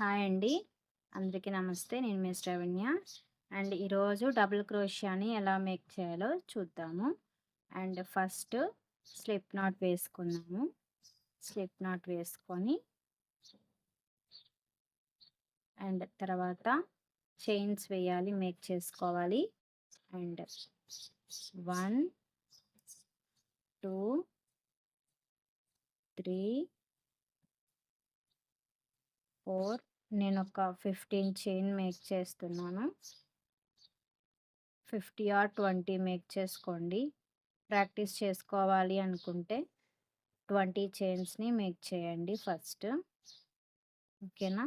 Hi అండి. అందరికీ నమస్తే. నేను మీ శ్రావణ్య. అండ్ ఈరోజు డబుల్ క్రోషియాని ఎలా మేక్ చేయాలో చూద్దాము. అండ్ ఫస్ట్ స్లిప్ నాట్ వేసుకున్నాము. స్లిప్ నాట్ వేసుకొని అండ్ తర్వాత చైన్స్ వేయాలి, మేక్ చేసుకోవాలి. అండ్ 1, 2, 3, 4 నేను ఒక 15 చైన్ మేక్ చేస్తున్నాను. 50 ఆర్ 20 మేక్ చేసుకోండి. ప్రాక్టీస్ చేసుకోవాలి అనుకుంటే 20 చైన్స్ని మేక్ చేయండి ఫస్ట్. ఓకేనా?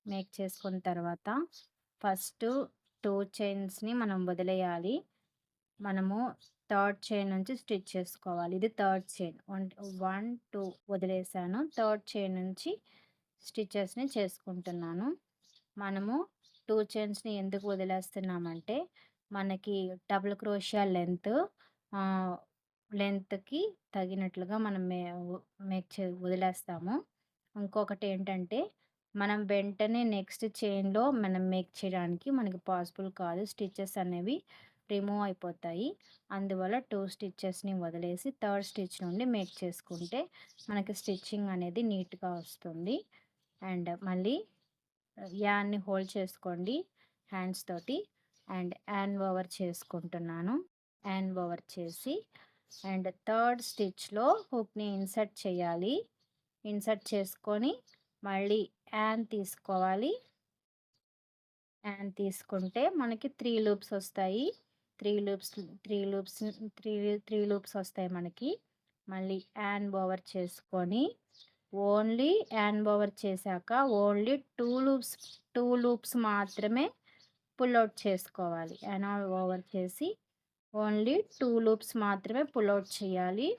మేక్ చేసుకున్న తర్వాత ఫస్ట్ 2 చైన్స్ని మనం వదిలేయాలి. మనము థర్డ్ చైన్ నుంచి స్టిచ్ చేసుకోవాలి. ఇది థర్డ్ చైన్. 1, 2 వదిలేసాను. థర్డ్ చైన్ నుంచి స్టిచెస్ని చేసుకుంటున్నాను. మనము 2 చైన్స్ని ఎందుకు వదిలేస్తున్నామంటే మనకి డబుల్ క్రోషియా లెంత్కి తగినట్లుగా మనం వదిలేస్తాము. ఇంకొకటి ఏంటంటే మనం వెంటనే నెక్స్ట్ చైన్లో మనం మేక్ చేయడానికి మనకి పాసిబుల్ కాదు. స్టిచెస్ అనేవి రిమూవ్ అయిపోతాయి. అందువల్ల 2 స్టిచెస్ని వదిలేసి థర్డ్ స్టిచ్ నుండి మేక్ చేసుకుంటే మనకి స్టిచ్చింగ్ అనేది నీట్గా వస్తుంది. అండ్ మళ్ళీ యాన్ని హోల్డ్ చేసుకోండి హ్యాండ్స్ తోటి. అండ్ హ్యాండ్ ఓవర్ చేసుకుంటున్నాను. హ్యాండ్ ఓవర్ చేసి అండ్ థర్డ్ స్టిచ్లో హుక్ని ఇన్సర్ట్ చేయాలి. ఇన్సర్ట్ చేసుకొని మళ్ళీ యాన్ తీసుకోవాలి. యాన్ తీసుకుంటే మనకి 3 లూప్స్ వస్తాయి. 3 లూప్స్ వస్తాయి మనకి. మళ్ళీ యాన్ ఓవర్ చేసుకొని ఓన్లీ యాన్ ఓవర్ చేశాక ఓన్లీ 2 లూప్స్ మాత్రమే పుల్ అవుట్ చేసుకోవాలి. యాన్ ఓవర్ చేసి ఓన్లీ 2 లూప్స్ మాత్రమే పుల్ అవుట్ చేయాలి.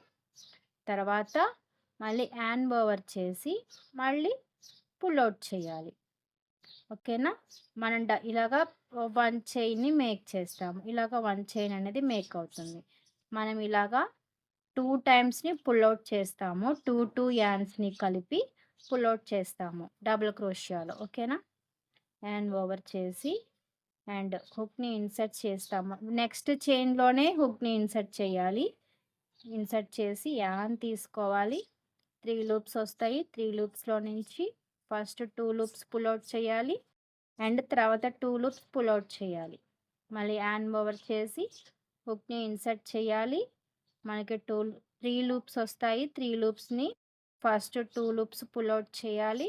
తర్వాత మళ్ళీ యాన్ ఓవర్ చేసి మళ్ళీ పుల్ అవుట్ చేయాలి. ఓకేనా? మనం ఇలాగా 1 చైన్ని మేక్ చేస్తాము. ఇలాగ 1 చైన్ అనేది మేక్ అవుతుంది. మనం ఇలాగా 2 టైమ్స్ని పుల్ అవుట్ చేస్తాము. 2 యాన్స్ని కలిపి పుల్ అవుట్ చేస్తాము డబుల్ క్రోషియాలో. ఓకేనా? యాన్ ఓవర్ చేసి అండ్ హుక్ని ఇన్సర్ట్ చేస్తాము. నెక్స్ట్ చైన్లోనే హుక్ని ఇన్సర్ట్ చేయాలి. ఇన్సర్ట్ చేసి యాన్ తీసుకోవాలి. 3 లూప్స్ వస్తాయి. 3 లూప్స్లో నుంచి ఫస్ట్ 2 లూప్స్ పుల్ అవుట్ చేయాలి. అండ్ తర్వాత 2 లూప్స్ పుల్ అవుట్ చేయాలి. మళ్ళీ యాన్ ఓవర్ చేసి హుక్ని ఇన్సర్ట్ చేయాలి. మనకి 3 లూప్స్ వస్తాయి. 3 లూప్స్ని ఫస్ట్ 2 లూప్స్ పుల్ అవుట్ చేయాలి.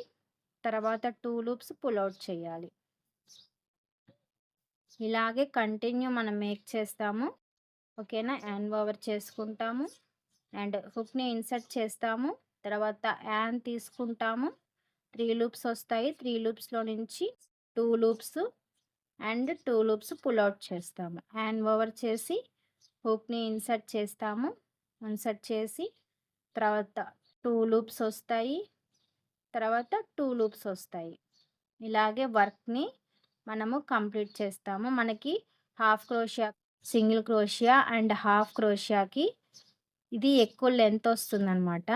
తర్వాత 2 లూప్స్ పుల్ అవుట్ చేయాలి. ఇలాగే కంటిన్యూ మనం మేక్ చేస్తాము. ఓకేనా? యాన్ ఓవర్ చేసుకుంటాము అండ్ హుక్ని ఇన్సర్ట్ చేస్తాము. తర్వాత యాన్ తీసుకుంటాము. 3 లూప్స్ వస్తాయి. 3 లూప్స్లో నుంచి 2 loops and 2 loops pull out చేస్తాము. యాన్ ఓవర్ చేసి హుక్ని ఇన్సర్ట్ చేస్తాము. ఇన్సర్ట్ చేసి తర్వాత 2 లూప్స్ వస్తాయి. తర్వాత 2 లూప్స్ వస్తాయి. ఇలాగే వర్క్ని మనము కంప్లీట్ చేస్తాము. మనకి హాఫ్ క్రోషియా, సింగిల్ క్రోషియా అండ్ హాఫ్ క్రోషియాకి ఇది ఎక్కువ లెంత్ వస్తుందన్నమాట.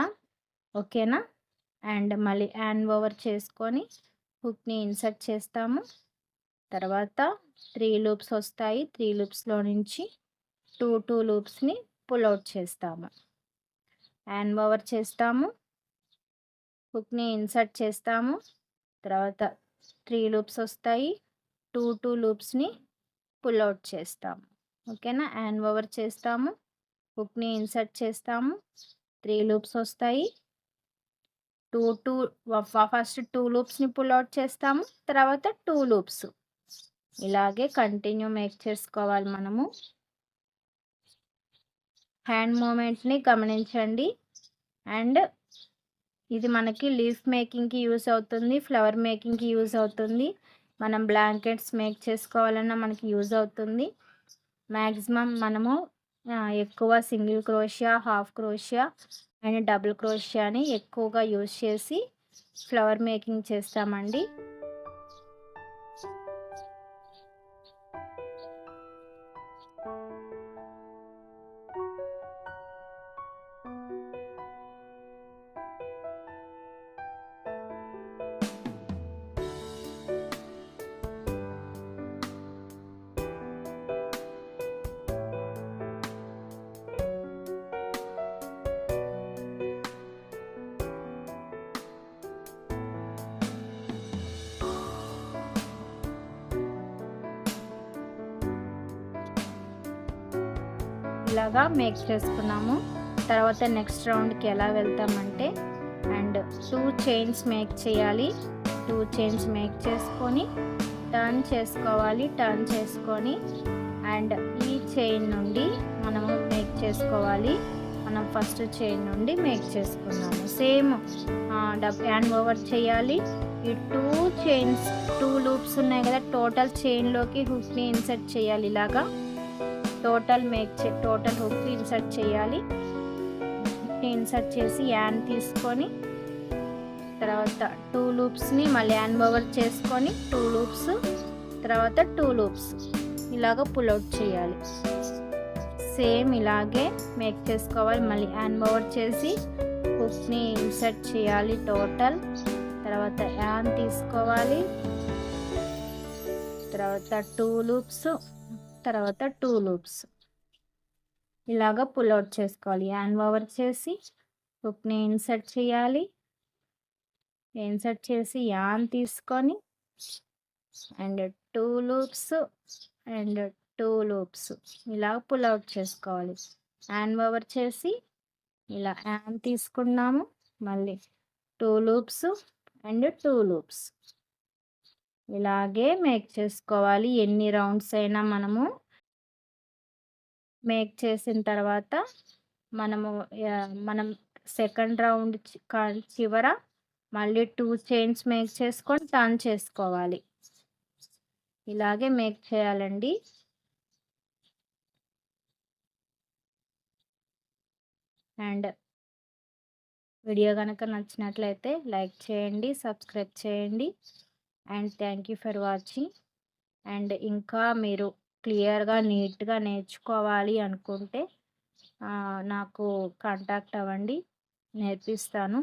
ఓకేనా? అండ్ మళ్ళీ యాన్ ఓవర్ చేసుకొని హుక్ని ఇన్సర్ట్ చేస్తాము. తర్వాత 3 లూప్స్ వస్తాయి. 3 లూప్స్లో నుంచి 2 లూప్స్ని పుల్ అవుట్ చేస్తాము. యాన్ ఓవర్ చేస్తాము. హుక్ని ఇన్సర్ట్ చేస్తాము. తర్వాత 3 లూప్స్ వస్తాయి. 2 లూప్స్ని పుల్ అవుట్ చేస్తాము. ఓకేనా? యాన్ ఓవర్ చేస్తాము. హుక్ని ఇన్సర్ట్ చేస్తాము. 3 లూప్స్ వస్తాయి. ఫస్ట్ 2 లూప్స్ని పుల్ అవుట్ చేస్తాము. తర్వాత 2 లూప్స్. ఇలాగే కంటిన్యూ మేక్ చేసుకోవాలి మనము. హ్యాండ్ మూమెంట్ని గమనించండి. అండ్ ఇది మనకి లీఫ్ మేకింగ్కి యూస్ అవుతుంది. ఫ్లవర్ మేకింగ్కి యూస్ అవుతుంది. మనం బ్లాంకెట్స్ మేక్ చేసుకోవాలన్నా మనకి యూజ్ అవుతుంది. మ్యాక్సిమం మనము ఎక్కువ సింగిల్ క్రోషియా, హాఫ్ క్రోషియా అండ్ డబుల్ క్రోషియాని ఎక్కువగా యూజ్ చేసి ఫ్లవర్ మేకింగ్ చేస్తామండి. ఇలాగా మేక్ చేసుకున్నాము. తర్వాత నెక్స్ట్ రౌండ్కి ఎలా వెళ్తామంటే అండ్ 2 చైన్స్ మేక్ చేయాలి. 2 చైన్స్ మేక్ చేసుకొని టర్న్ చేసుకోవాలి. టర్న్ చేసుకొని అండ్ ఈ చైన్ నుండి మనము మేక్ చేసుకోవాలి. మనం ఫస్ట్ చైన్ నుండి మేక్ చేసుకున్నాము. సేమ్ హ్యాండ్ ఓవర్ చేయాలి. ఈ 2 చైన్స్ 2 లూప్స్ ఉన్నాయి కదా, టోటల్ చైన్లోకి హుక్ని ఇన్సర్ట్ చేయాలి. ఇలాగా టోటల్ హుక్ ఇన్సర్ట్ చేయాలి. ఇన్సర్ట్ చేసి యాన్ తీసుకొని తర్వాత 2 లూప్స్ని మళ్ళీ హ్యాండ్ ఓవర్ చేసుకొని 2 లూప్స్ తర్వాత 2 లూప్స్ ఇలాగ పుల్అవుట్ చేయాలి. సేమ్ ఇలాగే మేక్ చేసుకోవాలి. మళ్ళీ హ్యాండ్ ఓవర్ చేసి హుక్ని ఇన్సర్ట్ చేయాలి టోటల్. తర్వాత యాన్ తీసుకోవాలి. తర్వాత 2 లూప్స్ తర్వాత 2 లూప్స్ ఇలాగ పుల్అవుట్ చేసుకోవాలి. హ్యాండ్ ఓవర్ చేసి హుక్ని ఇన్సర్ట్ చేయాలి. ఇన్సర్ట్ చేసి యాన్ తీసుకొని అండ్ 2 లూప్స్ అండ్ 2 లూప్స్ ఇలా పుల్అవుట్ చేసుకోవాలి. హ్యాండ్ ఓవర్ చేసి ఇలా యాన్ తీసుకున్నాము. మళ్ళీ 2 లూప్స్ అండ్ 2 లూప్స్ ఇలాగే మేక్ చేసుకోవాలి. ఎన్ని రౌండ్స్ అయినా మనము మేక్ చేసిన తర్వాత మనం సెకండ్ రౌండ్ చివర మళ్ళీ 2 చైన్స్ మేక్ చేసుకొని టర్న్ చేసుకోవాలి. ఇలాగే మేక్ చేయాలండి. అండ్ వీడియో కనుక నచ్చినట్లయితే లైక్ చేయండి, సబ్స్క్రైబ్ చేయండి. And thank you for watching. And ఇంకా మీరు క్లియర్గా నీట్గా నేర్చుకోవాలి అనుకుంటే నాకు కాంటాక్ట్ అవ్వండి, నేర్పిస్తాను.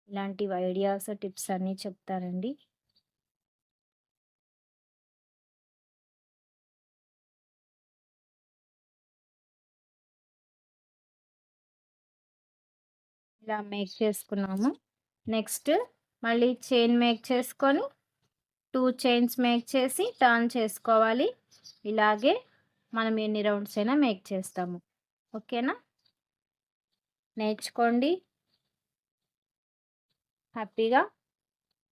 ఇలాంటి ఐడియాస్ టిప్స్ అన్నీ చెప్తానండి. ఇలా మేక్ చేసుకున్నాము. నెక్స్ట్ మళ్ళీ చైన్ మేక్ చేసుకొని 2 చైన్స్ మేక్ చేసి టర్న్ చేసుకోవాలి. ఇలాగే మనం ఎన్ని రౌండ్స్ అయినా మేక్ చేస్తాము. ఓకేనా? నేర్చుకోండి హ్యాపీగా.